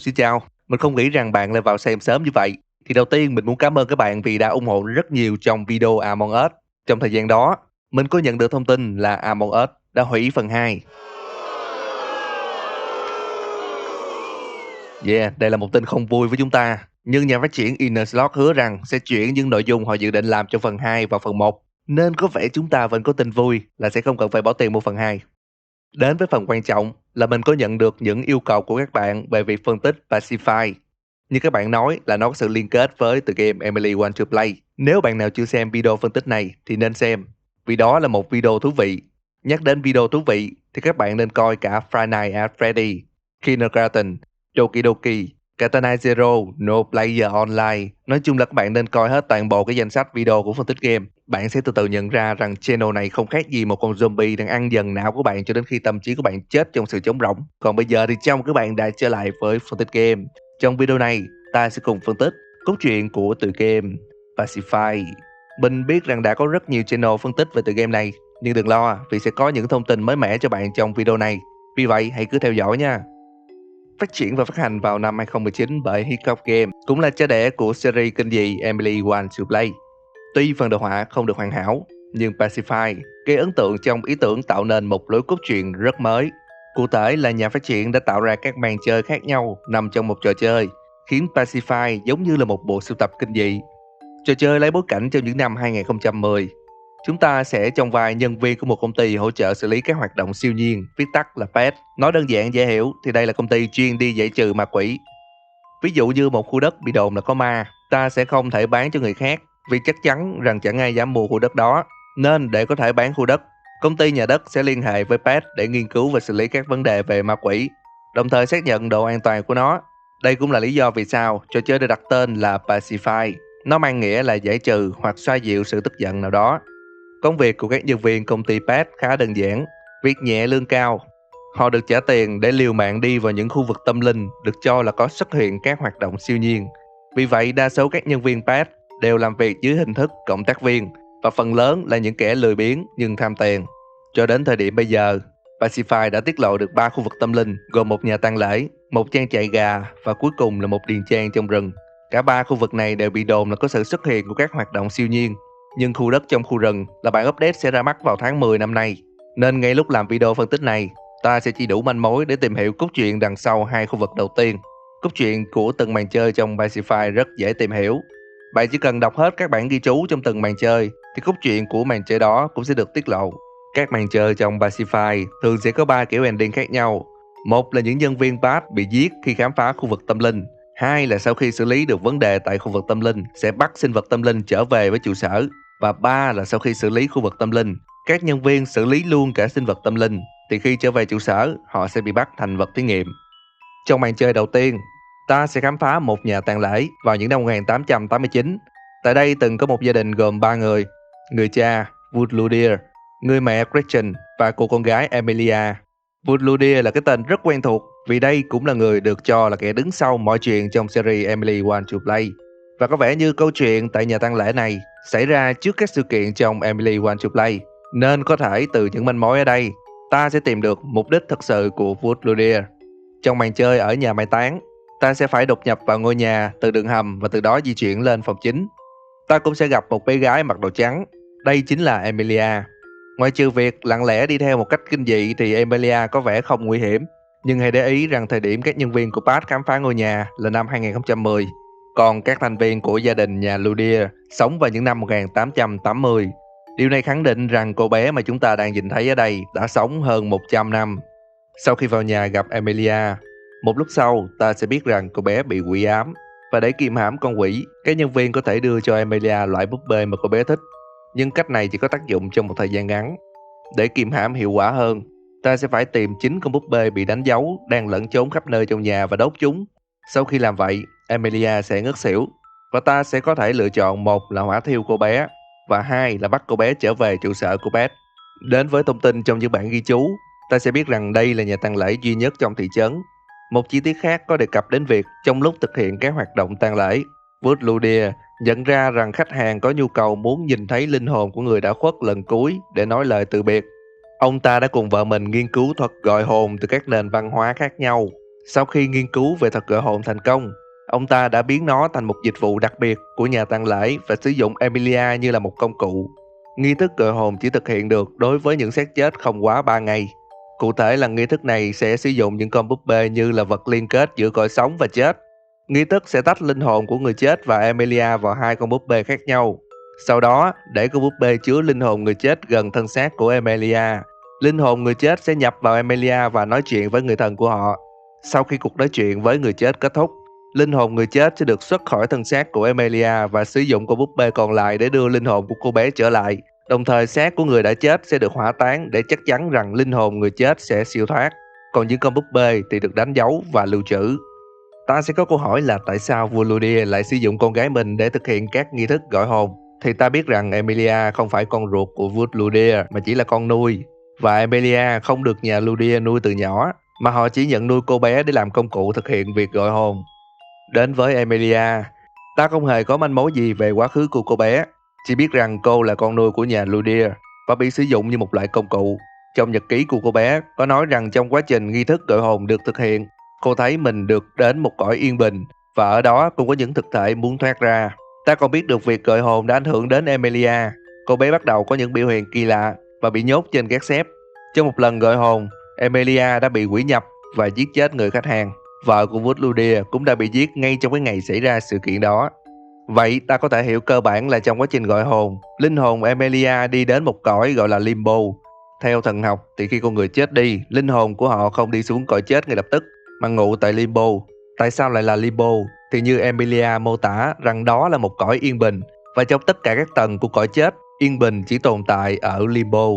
Xin chào. Mình không nghĩ rằng bạn lại vào xem sớm như vậy. Thì đầu tiên mình muốn cảm ơn các bạn vì đã ủng hộ rất nhiều trong video Among Us. Trong thời gian đó, mình có nhận được thông tin là Among Us đã hủy phần 2. Yeah, đây là một tin không vui với chúng ta. Nhưng nhà phát triển Innerslot hứa rằng sẽ chuyển những nội dung họ dự định làm trong phần 2 vào phần 1. Nên có vẻ chúng ta vẫn có tin vui là sẽ không cần phải bỏ tiền mua phần 2. Đến với phần quan trọng là mình có nhận được những yêu cầu của các bạn về việc phân tích Pacify. Như các bạn nói là nó có sự liên kết với tựa game Emily Want to Play. Nếu bạn nào chưa xem video phân tích này thì nên xem, vì đó là một video thú vị. Nhắc đến video thú vị thì các bạn nên coi cả Friday Night at Freddy, Kindergarten, Doki Katana Zero, No Player Online. Nói chung là các bạn nên coi hết toàn bộ cái danh sách video của phân tích game. Bạn sẽ từ từ nhận ra rằng channel này không khác gì một con zombie đang ăn dần não của bạn cho đến khi tâm trí của bạn chết trong sự trống rỗng. Còn bây giờ thì chào mừng các bạn đã trở lại với phân tích game. Trong video này, ta sẽ cùng phân tích cốt truyện của tựa game Pacify. Mình biết rằng đã có rất nhiều channel phân tích về tựa game này, nhưng đừng lo vì sẽ có những thông tin mới mẻ cho bạn trong video này. Vì vậy, hãy cứ theo dõi nha. Phát triển và phát hành vào năm 2019 bởi Hiccup Game, cũng là cha đẻ của series kinh dị Emily Want to Play. Tuy phần đồ họa không được hoàn hảo, nhưng Pacify gây ấn tượng trong ý tưởng tạo nên một lối cốt truyện rất mới. Cụ thể là nhà phát triển đã tạo ra các màn chơi khác nhau nằm trong một trò chơi, khiến Pacify giống như là một bộ sưu tập kinh dị. Trò chơi lấy bối cảnh trong những năm 2010. Chúng ta sẽ trong vai nhân viên của một công ty hỗ trợ xử lý các hoạt động siêu nhiên, viết tắt là PET. Nói đơn giản dễ hiểu thì đây là công ty chuyên đi giải trừ ma quỷ. Ví dụ như một khu đất bị đồn là có ma, ta sẽ không thể bán cho người khác vì chắc chắn rằng chẳng ai dám mua khu đất đó. Nên để có thể bán khu đất, công ty nhà đất sẽ liên hệ với PET để nghiên cứu và xử lý các vấn đề về ma quỷ, đồng thời xác nhận độ an toàn của nó. Đây cũng là lý do vì sao trò chơi được đặt tên là Pacify. Nó mang nghĩa là giải trừ hoặc xoa dịu sự tức giận nào đó. Công việc của các nhân viên công ty PET khá đơn giản, việc nhẹ lương cao. Họ được trả tiền để liều mạng đi vào những khu vực tâm linh được cho là có xuất hiện các hoạt động siêu nhiên. Vì vậy, đa số các nhân viên PET đều làm việc dưới hình thức cộng tác viên và phần lớn là những kẻ lười biếng nhưng tham tiền. Cho đến thời điểm bây giờ, Pacify đã tiết lộ được 3 khu vực tâm linh gồm một nhà tang lễ, một trang chạy gà và cuối cùng là một điền trang trong rừng. Cả 3 khu vực này đều bị đồn là có sự xuất hiện của các hoạt động siêu nhiên. Nhưng khu đất trong khu rừng là bản update sẽ ra mắt vào tháng 10 năm nay. Nên ngay lúc làm video phân tích này, ta sẽ chỉ đủ manh mối để tìm hiểu cốt truyện đằng sau hai khu vực đầu tiên. Cốt truyện của từng màn chơi trong Pacify rất dễ tìm hiểu. Bạn chỉ cần đọc hết các bản ghi chú trong từng màn chơi thì cốt truyện của màn chơi đó cũng sẽ được tiết lộ. Các màn chơi trong Pacify thường sẽ có 3 kiểu ending khác nhau. Một là những nhân viên PAT bị giết khi khám phá khu vực tâm linh. Hai là sau khi xử lý được vấn đề tại khu vực tâm linh sẽ bắt sinh vật tâm linh trở về với trụ sở. Và ba là sau khi xử lý khu vực tâm linh, các nhân viên xử lý luôn cả sinh vật tâm linh thì khi trở về trụ sở họ sẽ bị bắt thành vật thí nghiệm. Trong màn chơi đầu tiên, ta sẽ khám phá một nhà tang lễ vào những năm 1889. Tại đây từng có một gia đình gồm 3 người: người cha Woodludier, người mẹ Gretchen và cô con gái Emilia. Woodludier là cái tên rất quen thuộc vì đây cũng là người được cho là kẻ đứng sau mọi chuyện trong series Emily Want to Play. Và có vẻ như câu chuyện tại nhà tang lễ này xảy ra trước các sự kiện trong Emily Want to Play, nên có thể từ những manh mối ở đây, ta sẽ tìm được mục đích thực sự của Woodludier. Trong màn chơi ở nhà mai táng, ta sẽ phải đột nhập vào ngôi nhà từ đường hầm và từ đó di chuyển lên phòng chính. Ta cũng sẽ gặp một bé gái mặc đồ trắng, đây chính là Emilia. Ngoại trừ việc lặng lẽ đi theo một cách kinh dị thì Emilia có vẻ không nguy hiểm. Nhưng hãy để ý rằng thời điểm các nhân viên của PAT khám phá ngôi nhà là năm 2010, còn các thành viên của gia đình nhà Ludier sống vào những năm 1880. Điều này khẳng định rằng cô bé mà chúng ta đang nhìn thấy ở đây đã sống hơn 100 năm. Sau khi vào nhà gặp Emilia, một lúc sau ta sẽ biết rằng cô bé bị quỷ ám. Và để kiềm hãm con quỷ, các nhân viên có thể đưa cho Emilia loại búp bê mà cô bé thích. Nhưng cách này chỉ có tác dụng trong một thời gian ngắn. Để kiềm hãm hiệu quả hơn, ta sẽ phải tìm 9 con búp bê bị đánh dấu đang lẫn trốn khắp nơi trong nhà và đốt chúng. Sau khi làm vậy, Emilia sẽ ngất xỉu và ta sẽ có thể lựa chọn một là hỏa thiêu cô bé và hai là bắt cô bé trở về trụ sở của Beth. Đến với thông tin trong những bản ghi chú, ta sẽ biết rằng đây là nhà tang lễ duy nhất trong thị trấn. Một chi tiết khác có đề cập đến việc trong lúc thực hiện các hoạt động tang lễ, Woodludier nhận ra rằng khách hàng có nhu cầu muốn nhìn thấy linh hồn của người đã khuất lần cuối để nói lời từ biệt. Ông ta đã cùng vợ mình nghiên cứu thuật gọi hồn từ các nền văn hóa khác nhau. Sau khi nghiên cứu về thuật gọi hồn thành công, ông ta đã biến nó thành một dịch vụ đặc biệt của nhà tang lễ và sử dụng Emilia như là một công cụ. Nghi thức gọi hồn chỉ thực hiện được đối với những xác chết không quá 3 ngày. Cụ thể là nghi thức này sẽ sử dụng những con búp bê như là vật liên kết giữa cõi sống và chết. Nghi thức sẽ tách linh hồn của người chết và Emilia vào hai con búp bê khác nhau. Sau đó, để con búp bê chứa linh hồn người chết gần thân xác của Emilia. Linh hồn người chết sẽ nhập vào Emilia và nói chuyện với người thân của họ. Sau khi cuộc nói chuyện với người chết kết thúc, linh hồn người chết sẽ được xuất khỏi thân xác của Emilia và sử dụng con búp bê còn lại để đưa linh hồn của cô bé trở lại. Đồng thời xác của người đã chết sẽ được hỏa táng để chắc chắn rằng linh hồn người chết sẽ siêu thoát. Còn những con búp bê thì được đánh dấu và lưu trữ. Ta sẽ có câu hỏi là tại sao vua Ludia lại sử dụng con gái mình để thực hiện các nghi thức gọi hồn. Thì ta biết rằng Emilia không phải con ruột của vua Ludia mà chỉ là con nuôi. Và Emilia không được nhà Ludia nuôi từ nhỏ, mà họ chỉ nhận nuôi cô bé để làm công cụ thực hiện việc gọi hồn. Đến với Emilia, ta không hề có manh mối gì về quá khứ của cô bé, chỉ biết rằng cô là con nuôi của nhà Ludia và bị sử dụng như một loại công cụ. Trong nhật ký của cô bé có nói rằng trong quá trình nghi thức gọi hồn được thực hiện, cô thấy mình được đến một cõi yên bình và ở đó cũng có những thực thể muốn thoát ra. Ta còn biết được việc gọi hồn đã ảnh hưởng đến Emilia. Cô bé bắt đầu có những biểu hiện kỳ lạ và bị nhốt trên gác xếp. Trong một lần gọi hồn, Emilia đã bị quỷ nhập và giết chết người khách hàng. Vợ của Wood Ludia cũng đã bị giết ngay trong cái ngày xảy ra sự kiện đó. Vậy ta có thể hiểu cơ bản là trong quá trình gọi hồn, linh hồn Emilia đi đến một cõi gọi là Limbo. Theo thần học thì khi con người chết đi, linh hồn của họ không đi xuống cõi chết ngay lập tức, mà ngụ tại Limbo. Tại sao lại là Limbo? Thì như Emilia mô tả rằng đó là một cõi yên bình, và trong tất cả các tầng của cõi chết, yên bình chỉ tồn tại ở Limbo.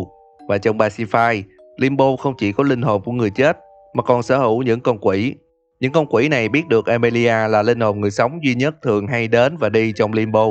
Và trong Pacify, Limbo không chỉ có linh hồn của người chết, mà còn sở hữu những con quỷ. Những con quỷ này biết được Emilia là linh hồn người sống duy nhất thường hay đến và đi trong Limbo,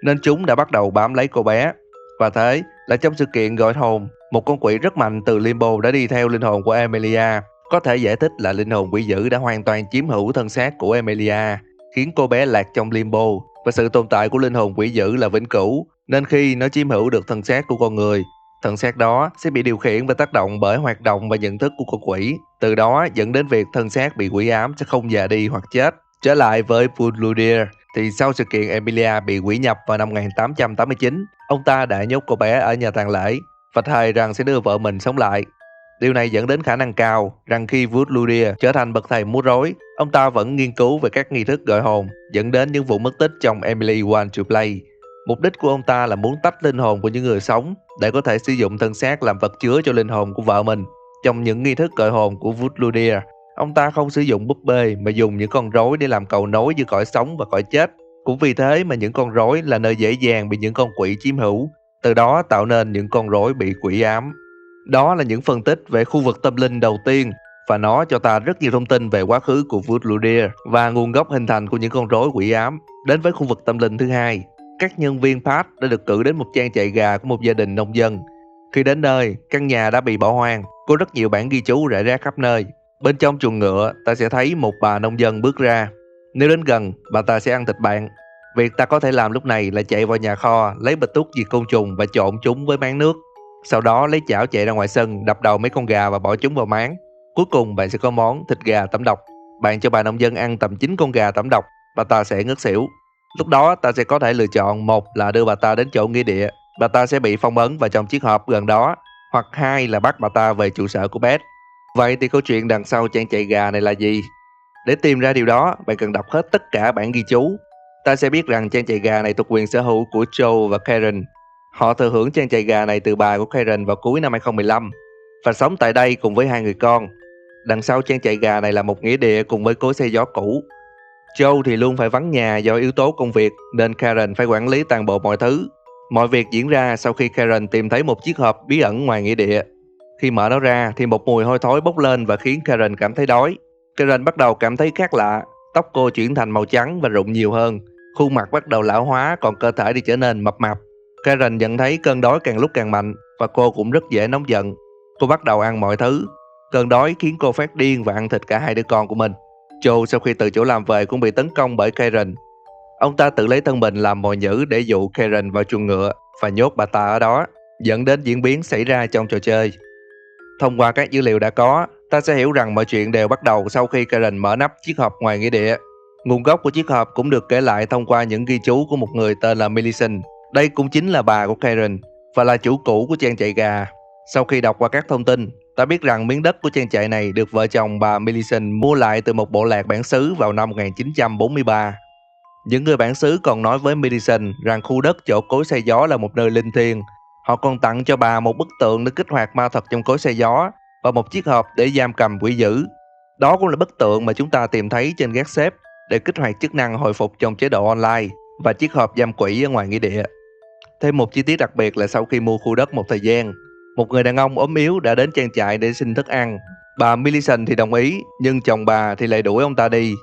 nên chúng đã bắt đầu bám lấy cô bé. Và thế là trong sự kiện gọi hồn, một con quỷ rất mạnh từ Limbo đã đi theo linh hồn của Emilia. Có thể giải thích là linh hồn quỷ dữ đã hoàn toàn chiếm hữu thân xác của Emilia, khiến cô bé lạc trong Limbo, và sự tồn tại của linh hồn quỷ dữ là vĩnh cửu, nên khi nó chiếm hữu được thân xác của con người, thân xác đó sẽ bị điều khiển và tác động bởi hoạt động và nhận thức của con quỷ, từ đó dẫn đến việc thân xác bị quỷ ám sẽ không già đi hoặc chết. Trở lại với Ludia, thì sau sự kiện Emilia bị quỷ nhập vào năm 1889, ông ta đã nhốt cô bé ở nhà tang lễ và thề rằng sẽ đưa vợ mình sống lại. Điều này dẫn đến khả năng cao rằng khi Wood Ludia trở thành bậc thầy múa rối, ông ta vẫn nghiên cứu về các nghi thức gọi hồn, dẫn đến những vụ mất tích trong Emily Want to Play. Mục đích của ông ta là muốn tách linh hồn của những người sống để có thể sử dụng thân xác làm vật chứa cho linh hồn của vợ mình. Trong những nghi thức gọi hồn của Wood Ludia, ông ta không sử dụng búp bê mà dùng những con rối để làm cầu nối giữa cõi sống và cõi chết. Cũng vì thế mà những con rối là nơi dễ dàng bị những con quỷ chiếm hữu, từ đó tạo nên những con rối bị quỷ ám. Đó là những phân tích về khu vực tâm linh đầu tiên, và nó cho ta rất nhiều thông tin về quá khứ của Wood Ludia và nguồn gốc hình thành của những con rối quỷ ám. Đến với khu vực tâm linh thứ hai, các nhân viên PAT đã được cử đến một trang trại gà của một gia đình nông dân. Khi đến nơi, căn nhà đã bị bỏ hoang, có rất nhiều bản ghi chú rải rác khắp nơi. Bên trong chuồng ngựa, ta sẽ thấy một bà nông dân bước ra. Nếu đến gần, bà ta sẽ ăn thịt bạn. Việc ta có thể làm lúc này là chạy vào nhà kho, lấy bịch thuốc diệt côn trùng và trộn chúng với máng nước. Sau đó lấy chảo chạy ra ngoài sân, đập đầu mấy con gà và bỏ chúng vào máng. Cuối cùng bạn sẽ có món thịt gà tẩm độc. Bạn cho bà nông dân ăn tầm 9 con gà tẩm độc, bà ta sẽ ngất xỉu. Lúc đó ta sẽ có thể lựa chọn, một là đưa bà ta đến chỗ nghĩa địa, bà ta sẽ bị phong ấn vào trong chiếc hộp gần đó, hoặc hai là bắt bà ta về trụ sở của Beth. Vậy thì câu chuyện đằng sau trang trại gà này là gì? Để tìm ra điều đó, bạn cần đọc hết tất cả bản ghi chú. Ta sẽ biết rằng trang trại gà này thuộc quyền sở hữu của Joe và Karen. Họ thừa hưởng trang trại gà này từ bà của Karen vào cuối năm 2015 và sống tại đây cùng với hai người con. Đằng sau trang trại gà này là một nghĩa địa cùng với cối xay gió cũ. Joe thì luôn phải vắng nhà do yếu tố công việc, nên Karen phải quản lý toàn bộ mọi thứ. Mọi việc diễn ra sau khi Karen tìm thấy một chiếc hộp bí ẩn ngoài nghĩa địa. Khi mở nó ra thì một mùi hôi thối bốc lên và khiến Karen cảm thấy đói. Karen bắt đầu cảm thấy khác lạ, tóc cô chuyển thành màu trắng và rụng nhiều hơn, khuôn mặt bắt đầu lão hóa, còn cơ thể thì trở nên mập mạp. Karen nhận thấy cơn đói càng lúc càng mạnh và cô cũng rất dễ nóng giận. Cô bắt đầu ăn mọi thứ. Cơn đói khiến cô phát điên và ăn thịt cả hai đứa con của mình. Joe sau khi từ chỗ làm về cũng bị tấn công bởi Karen. Ông ta tự lấy thân mình làm mồi nhử để dụ Karen vào chuồng ngựa và nhốt bà ta ở đó, dẫn đến diễn biến xảy ra trong trò chơi. Thông qua các dữ liệu đã có, Ta sẽ hiểu rằng mọi chuyện đều bắt đầu sau khi Karen mở nắp chiếc hộp ngoài nghĩa địa. Nguồn gốc của chiếc hộp cũng được kể lại thông qua những ghi chú của một người tên là Millicent. Đây cũng chính là bà của Karen và là chủ cũ của trang trại gà. Sau khi đọc qua các thông tin, ta biết rằng miếng đất của trang trại này được vợ chồng bà Millicent mua lại từ một bộ lạc bản xứ vào năm 1943. Những người bản xứ còn nói với Millicent rằng khu đất chỗ cối xay gió là một nơi linh thiêng. Họ còn tặng cho bà một bức tượng để kích hoạt ma thuật trong cối xay gió và một chiếc hộp để giam cầm quỷ dữ. Đó cũng là bức tượng mà chúng ta tìm thấy trên gác xếp để kích hoạt chức năng hồi phục trong chế độ online và chiếc hộp giam quỷ ở ngoài nghĩa địa. Thêm một chi tiết đặc biệt là sau khi mua khu đất một thời gian, một người đàn ông ốm yếu đã đến trang trại để xin thức ăn. Bà Millicent thì đồng ý, nhưng chồng bà thì lại đuổi ông ta đi.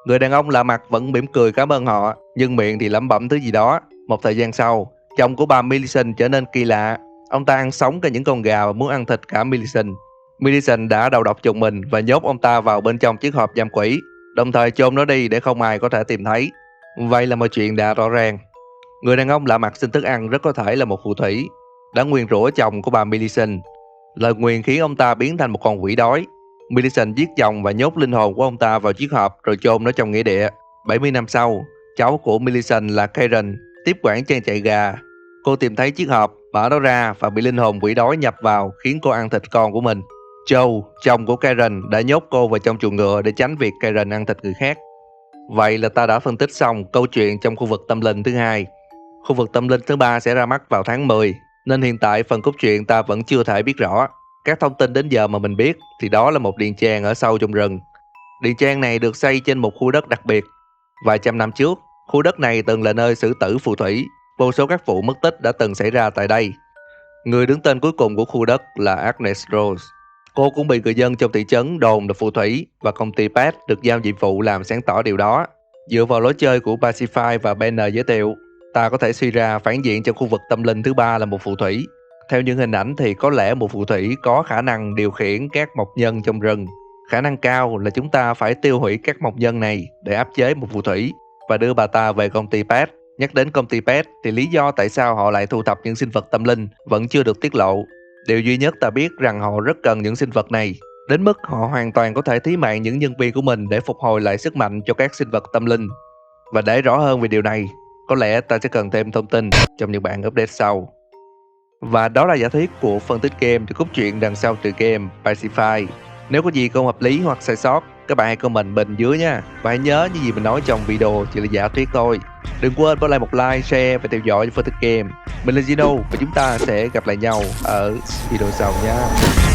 Người đàn ông lạ mặt vẫn mỉm cười cảm ơn họ, nhưng miệng thì lẩm bẩm thứ gì đó. Một thời gian sau, chồng của bà Millicent trở nên kỳ lạ. Ông ta ăn sống cả những con gà và muốn ăn thịt cả Millicent. Millicent đã đầu độc chồng mình và nhốt ông ta vào bên trong chiếc hộp giam quỷ, đồng thời chôn nó đi để không ai có thể tìm thấy. Vậy là mọi chuyện đã rõ ràng. Người đàn ông lạ mặt xin thức ăn rất có thể là một phù thủy đã nguyền rủa chồng của bà Millicent. Lời nguyền khiến ông ta biến thành một con quỷ đói. Millicent giết chồng và nhốt linh hồn của ông ta vào chiếc hộp rồi chôn nó trong nghĩa địa. 70 năm sau, cháu của Millicent là Karen tiếp quản trang trại gà. Cô tìm thấy chiếc hộp, mở nó ra và bị linh hồn quỷ đói nhập vào khiến cô ăn thịt con của mình. Joe, chồng của Karen, đã nhốt cô vào trong chuồng ngựa để tránh việc Karen ăn thịt người khác. Vậy là ta đã phân tích xong câu chuyện trong khu vực tâm linh thứ hai. Khu vực tâm linh thứ ba sẽ ra mắt vào tháng 10, nên hiện tại phần cốt truyện ta vẫn chưa thể biết rõ. Các thông tin đến giờ mà mình biết thì đó là một điền trang ở sâu trong rừng. Điền trang này được xây trên một khu đất đặc biệt. Vài trăm năm trước, khu đất này từng là nơi xử tử phù thủy. Vô số các vụ mất tích đã từng xảy ra tại đây. Người đứng tên cuối cùng của khu đất là Agnes Rose. Cô cũng bị người dân trong thị trấn đồn là phù thủy và công ty Pet được giao nhiệm vụ làm sáng tỏ điều đó. Dựa vào lối chơi của Pacify và Banner giới thiệu, ta có thể suy ra phản diện trong khu vực tâm linh thứ ba là một phù thủy. Theo những hình ảnh thì có lẽ một phù thủy có khả năng điều khiển các mộc nhân trong rừng. Khả năng cao là chúng ta phải tiêu hủy các mộc nhân này để áp chế một phù thủy và đưa bà ta về công ty Pet. Nhắc đến công ty Pet thì lý do tại sao họ lại thu thập những sinh vật tâm linh vẫn chưa được tiết lộ. Điều duy nhất ta biết rằng họ rất cần những sinh vật này, đến mức họ hoàn toàn có thể thí mạng những nhân viên của mình để phục hồi lại sức mạnh cho các sinh vật tâm linh. Và để rõ hơn về điều này, có lẽ ta sẽ cần thêm thông tin trong những bản update sau. Và đó là giả thuyết của phân tích game từ cốt truyện đằng sau tựa game Pacify. Nếu có gì không hợp lý hoặc sai sót, các bạn hãy comment bên dưới nha. Và hãy nhớ những gì mình nói trong video chỉ là giả thuyết thôi. Đừng quên bỏ lại một like, share và theo dõi phân tích game. Mình là Zino và chúng ta sẽ gặp lại nhau ở video sau nha.